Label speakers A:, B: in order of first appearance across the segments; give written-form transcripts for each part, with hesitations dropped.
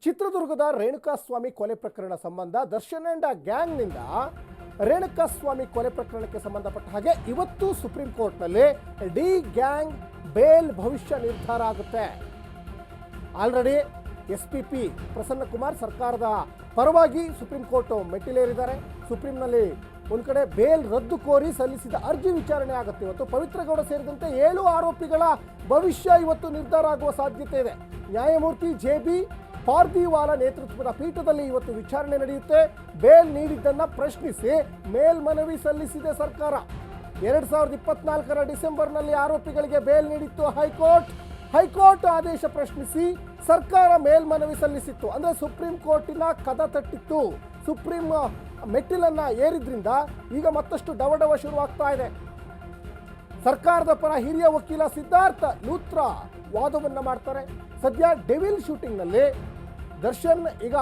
A: ಚಿತ್ರದುರ್ಗದ ರೇಣುಕಾಸ್ವಾಮಿ ಕೊಲೆ ಪ್ರಕರಣ ಸಂಬಂಧ ದರ್ಶನ್ ಅಂಡ್ ಗ್ಯಾಂಗ್ನಿಂದ ರೇಣುಕಾಸ್ವಾಮಿ ಕೊಲೆ ಪ್ರಕರಣಕ್ಕೆ ಸಂಬಂಧಪಟ್ಟ ಹಾಗೆ ಇವತ್ತು ಸುಪ್ರೀಂ ಕೋರ್ಟ್ನಲ್ಲಿ ಡಿ ಗ್ಯಾಂಗ್ ಬೇಲ್ ಭವಿಷ್ಯ ನಿರ್ಧಾರ ಆಗುತ್ತೆ. ಆಲ್ರೆಡಿ ಎಸ್ಪಿಪಿ ಪ್ರಸನ್ನ ಕುಮಾರ್ ಸರ್ಕಾರದ ಪರವಾಗಿ ಸುಪ್ರೀಂ ಕೋರ್ಟ್ ಮೆಟ್ಟಿಲೇರಿದ್ದಾರೆ. ಸುಪ್ರೀಂನಲ್ಲಿ ಒಂದು ಕಡೆ ಬೇಲ್ ರದ್ದು ಕೋರಿ ಸಲ್ಲಿಸಿದ ಅರ್ಜಿ ವಿಚಾರಣೆ ಆಗುತ್ತೆ. ಇವತ್ತು ಪವಿತ್ರ ಗೌಡ ಸೇರಿದಂತೆ 7 ಆರೋಪಿಗಳ ಭವಿಷ್ಯ ಇವತ್ತು ನಿರ್ಧಾರ ಆಗುವ ಸಾಧ್ಯತೆ ಇದೆ. ನ್ಯಾಯಮೂರ್ತಿ ಜೆ.ಬಿ. ಪಾರ್ದಿವಾಲ ನೇತೃತ್ವದ ಪೀಠದಲ್ಲಿ ಇವತ್ತು ವಿಚಾರಣೆ ನಡೆಯುತ್ತೆ. ಬೇಲ್ ನೀಡಿದ್ದನ್ನು ಪ್ರಶ್ನಿಸಿ ಮೇಲ್ಮನವಿ ಸಲ್ಲಿಸಿದೆ ಸರ್ಕಾರ. 2024 ಡಿಸೆಂಬರ್ನಲ್ಲಿ ಆರೋಪಿಗಳಿಗೆ ಬೇಲ್ ನೀಡಿತ್ತು ಹೈಕೋರ್ಟ್ ಆದೇಶ ಪ್ರಶ್ನಿಸಿ ಸರ್ಕಾರ ಮೇಲ್ಮನವಿ ಸಲ್ಲಿಸಿತ್ತು. ಅಂದರೆ ಸುಪ್ರೀಂ ಕೋರ್ಟಿನ ಕದ ತಟ್ಟಿತ್ತು. ಸುಪ್ರೀಂ ಮೆಟ್ಟಿಲನ್ನ ಏರಿದ್ರಿಂದ ಈಗ ಮತ್ತಷ್ಟು ಡವಡವ ಶುರುವಾಗ್ತಾ ಇದೆ. ಸರ್ಕಾರದ ಪರ ಹಿರಿಯ ವಕೀಲ ಸಿದ್ಧಾರ್ಥ ಲೂತ್ರಾ ವಾದವನ್ನ ಮಾಡ್ತಾರೆ. ಸದ್ಯ ಡೆವಿಲ್ ಶೂಟಿಂಗ್ನಲ್ಲಿ ದರ್ಶನ್ ಈಗ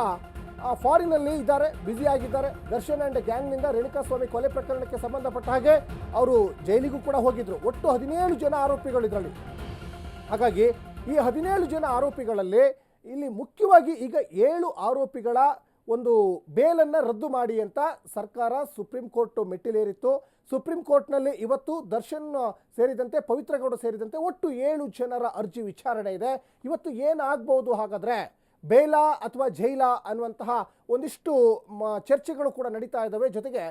A: ಫಾರಿನಲ್ಲಿ ಇದ್ದಾರೆ, ಬ್ಯುಸಿ ಆಗಿದ್ದಾರೆ. ದರ್ಶನ್ ಅಂಡ್ ಗ್ಯಾಂಗ್ನಿಂದ ರೇಣುಕಾಸ್ವಾಮಿ ಕೊಲೆ ಪ್ರಕರಣಕ್ಕೆ ಸಂಬಂಧಪಟ್ಟ ಹಾಗೆ ಅವರು ಜೈಲಿಗೂ ಕೂಡ ಹೋಗಿದ್ರು. ಒಟ್ಟು 17 ಜನ ಆರೋಪಿಗಳು ಇದರಲ್ಲಿ. ಹಾಗಾಗಿ ಈ 17 ಜನ ಆರೋಪಿಗಳಲ್ಲಿ ಇಲ್ಲಿ ಮುಖ್ಯವಾಗಿ ಈಗ 7 ಆರೋಪಿಗಳ ಒಂದು ಬೇಲನ್ನು ರದ್ದು ಮಾಡಿ ಅಂತ ಸರ್ಕಾರ ಸುಪ್ರೀಂ ಕೋರ್ಟ್ ಮೆಟ್ಟಿಲೇರಿತ್ತು. ಸುಪ್ರೀಂ ಕೋರ್ಟ್ನಲ್ಲಿ ಇವತ್ತು ದರ್ಶನ್ ಸೇರಿದಂತೆ ಪವಿತ್ರ ಗೌಡ ಸೇರಿದಂತೆ ಒಟ್ಟು 7 ಜನರ ಅರ್ಜಿ ವಿಚಾರಣೆ ಇದೆ. ಇವತ್ತು ಏನಾಗಬಹುದು, ಹಾಗಾದರೆ ಬೇಲಾ ಅಥವಾ ಜೈಲಾ ಅನ್ನುವಂತಹ ಒಂದಿಷ್ಟು ಚರ್ಚೆಗಳು ಕೂಡ ನಡೀತಾ ಇದ್ದಾವೆ. ಜೊತೆಗೆ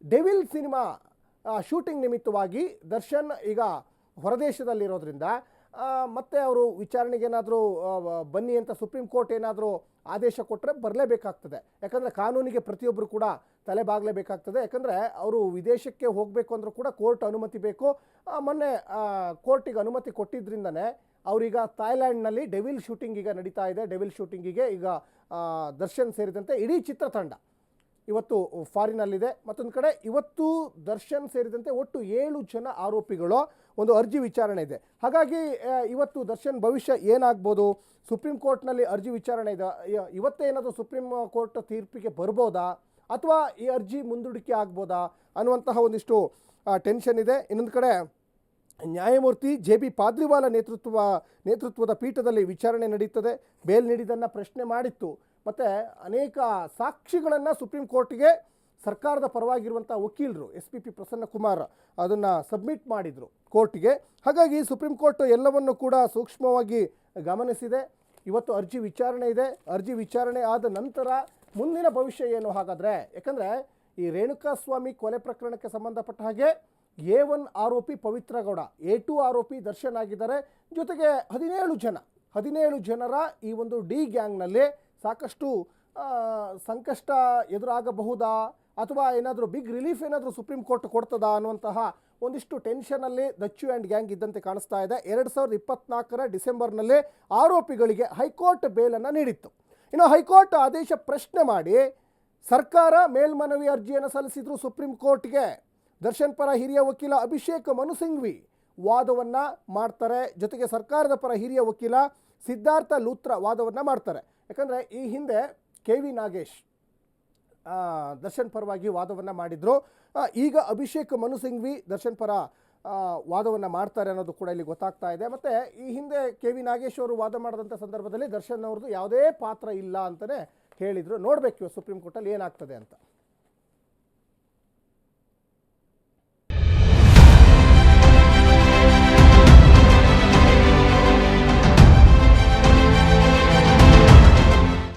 A: ಡೆವಿಲ್ ಸಿನಿಮಾ ಶೂಟಿಂಗ್ ನಿಮಿತ್ತವಾಗಿ ದರ್ಶನ್ ಈಗ ಹೊರದೇಶದಲ್ಲಿರೋದ್ರಿಂದ ಮತ್ತೆ ಅವರು ವಿಚಾರಣೆಗೆ ಏನಾದರೂ ಬನ್ನಿ ಅಂತ ಸುಪ್ರೀಂ ಕೋರ್ಟ್ ಏನಾದರೂ ಆದೇಶ ಕೊಟ್ಟರೆ ಬರಲೇಬೇಕಾಗ್ತದೆ. ಯಾಕಂದರೆ ಕಾನೂನಿಗೆ ಪ್ರತಿಯೊಬ್ಬರು ಕೂಡ ತಲೆ ಬಾಗಲೇಬೇಕಾಗ್ತದೆ. ಯಾಕಂದರೆ ಅವರು ವಿದೇಶಕ್ಕೆ ಹೋಗಬೇಕು ಅಂದರೂ ಕೂಡ ಕೋರ್ಟ್ ಅನುಮತಿ ಬೇಕು. ಮೊನ್ನೆ ಕೋರ್ಟಿಗೆ ಅನುಮತಿ ಕೊಟ್ಟಿದ್ದರಿಂದನೇ ಅವರೀಗ ಥಾಯ್ಲ್ಯಾಂಡ್ನಲ್ಲಿ ಡೆವಿಲ್ ಶೂಟಿಂಗ್ ಈಗ ನಡೀತಾ ಇದೆ. ಡೆವಿಲ್ ಶೂಟಿಂಗಿಗೆ ಈಗ ದರ್ಶನ್ ಸೇರಿದಂತೆ ಇಡೀ ಚಿತ್ರತಂಡ ಇವತ್ತು ಫಾರಿನಲ್ಲಿದೆ. ಮತ್ತೊಂದು ಕಡೆ ಇವತ್ತು ದರ್ಶನ್ ಸೇರಿದಂತೆ ಒಟ್ಟು 7 ಜನ ಆರೋಪಿಗಳು ಒಂದು ಅರ್ಜಿ ವಿಚಾರಣೆ ಇದೆ. ಹಾಗಾಗಿ ಇವತ್ತು ದರ್ಶನ್ ಭವಿಷ್ಯ ಏನಾಗ್ಬೋದು, ಸುಪ್ರೀಂ ಕೋರ್ಟ್ನಲ್ಲಿ ಅರ್ಜಿ ವಿಚಾರಣೆ ಇದೆ, ಇವತ್ತೇ ಏನಾದರೂ ಸುಪ್ರೀಂ ಕೋರ್ಟ್ ತೀರ್ಪಿಗೆ ಬರ್ಬೋದಾ ಅಥವಾ ಈ ಅರ್ಜಿ ಮುಂದೂಡಿಕೆ ಆಗ್ಬೋದಾ ಅನ್ನುವಂತಹ ಒಂದಿಷ್ಟು ಟೆನ್ಷನ್ ಇದೆ. ಇನ್ನೊಂದು ಕಡೆ ನ್ಯಾಯಮೂರ್ತಿ ಜೆ.ಬಿ. ಪಾರ್ದಿವಾಲ ನೇತೃತ್ವದ ಪೀಠದಲ್ಲಿ ವಿಚಾರಣೆ ನಡೀತದೆ. ಬೇಲ್ ನೀಡಿದ್ದನ್ನು ಪ್ರಶ್ನೆ ಮಾಡಿತ್ತು. ಮತ್ತು ಅನೇಕ ಸಾಕ್ಷಿಗಳನ್ನು ಸುಪ್ರೀಂ ಕೋರ್ಟ್ಗೆ ಸರ್ಕಾರದ ಪರವಾಗಿರುವಂಥ ವಕೀಲರು ಎಸ್ಪಿಪಿ ಪ್ರಸನ್ನ ಕುಮಾರ್ ಅದನ್ನು ಸಬ್ಮಿಟ್ ಮಾಡಿದರು ಕೋರ್ಟ್ಗೆ. ಹಾಗಾಗಿ ಸುಪ್ರೀಂ ಕೋರ್ಟ್ ಎಲ್ಲವನ್ನು ಕೂಡ ಸೂಕ್ಷ್ಮವಾಗಿ ಗಮನಿಸಿದೆ. ಇವತ್ತು ಅರ್ಜಿ ವಿಚಾರಣೆ ಇದೆ. ಅರ್ಜಿ ವಿಚಾರಣೆ ಆದ ನಂತರ ಮುಂದಿನ ಭವಿಷ್ಯ ಏನು ಹಾಗಾದರೆ? ಯಾಕಂದರೆ ಈ ರೇಣುಕಾಸ್ವಾಮಿ ಕೊಲೆ ಪ್ರಕರಣಕ್ಕೆ ಸಂಬಂಧಪಟ್ಟ ಹಾಗೆ A1 ಆರೋಪಿ ಪವಿತ್ರ ಗೌಡ, A2 ಆರೋಪಿ ದರ್ಶನ್ ಆಗಿದ್ದಾರೆ. ಜೊತೆಗೆ 17 ಜನರ ಈ ಒಂದು ಡಿ ಗ್ಯಾಂಗ್ನಲ್ಲಿ ಸಾಕಷ್ಟು ಸಂಕಷ್ಟ ಎದುರಾಗಬಹುದಾ ಅಥವಾ ಏನಾದರೂ ಬಿಗ್ ರಿಲೀಫ್ ಏನಾದರೂ ಸುಪ್ರೀಂ ಕೋರ್ಟ್ ಕೊಡ್ತದಾ ಅನ್ನುವಂತಹ ಒಂದಿಷ್ಟು ಟೆನ್ಷನಲ್ಲಿ ದಚ್ಚು ಆ್ಯಂಡ್ ಗ್ಯಾಂಗ್ ಇದ್ದಂತೆ ಕಾಣಿಸ್ತಾ ಇದೆ. 2024 ಡಿಸೆಂಬರ್ನಲ್ಲಿ ಆರೋಪಿಗಳಿಗೆ ಹೈಕೋರ್ಟ್ ಬೇಲನ್ನು ನೀಡಿತ್ತು. ಇನ್ನು ಹೈಕೋರ್ಟ್ ಆದೇಶ ಪ್ರಶ್ನೆ ಮಾಡಿ ಸರ್ಕಾರ ಮೇಲ್ಮನವಿ ಅರ್ಜಿಯನ್ನು ಸಲ್ಲಿಸಿದ್ರು ಸುಪ್ರೀಂ ಕೋರ್ಟ್ಗೆ. ದರ್ಶನ್ ಪರ ಹಿರಿಯ ವಕೀಲ ಅಭಿಷೇಕ್ ಮನು ಸಿಂಘ್ವಿ ವಾದವನ್ನು ಮಾಡ್ತಾರೆ. ಜೊತೆಗೆ ಸರ್ಕಾರದ ಪರ ಹಿರಿಯ ವಕೀಲ ಸಿದ್ಧಾರ್ಥ ಲೂತ್ರಾ ವಾದವನ್ನು ಮಾಡ್ತಾರೆ. ಯಾಕಂದರೆ ಈ ಹಿಂದೆ ಕೆ.ವಿ. ನಾಗೇಶ್ ದರ್ಶನ್ ಪರವಾಗಿ ವಾದವನ್ನು ಮಾಡಿದರು. ಈಗ ಅಭಿಷೇಕ್ ಮನು ಸಿಂಘ್ವಿ ದರ್ಶನ್ ಪರ ವಾದವನ್ನು ಮಾಡ್ತಾರೆ ಅನ್ನೋದು ಕೂಡ ಇಲ್ಲಿ ಗೊತ್ತಾಗ್ತಾ ಇದೆ. ಮತ್ತು ಈ ಹಿಂದೆ ಕೆ.ವಿ. ನಾಗೇಶ್ ಅವರು ವಾದ ಮಾಡಿದಂಥ ಸಂದರ್ಭದಲ್ಲಿ ದರ್ಶನ್ ಅವ್ರದ್ದು ಯಾವುದೇ ಪಾತ್ರ ಇಲ್ಲ ಅಂತಲೇ ಹೇಳಿದರು. ನೋಡಬೇಕು ಸುಪ್ರೀಂ ಕೋರ್ಟಲ್ಲಿ ಏನಾಗ್ತದೆ ಅಂತ.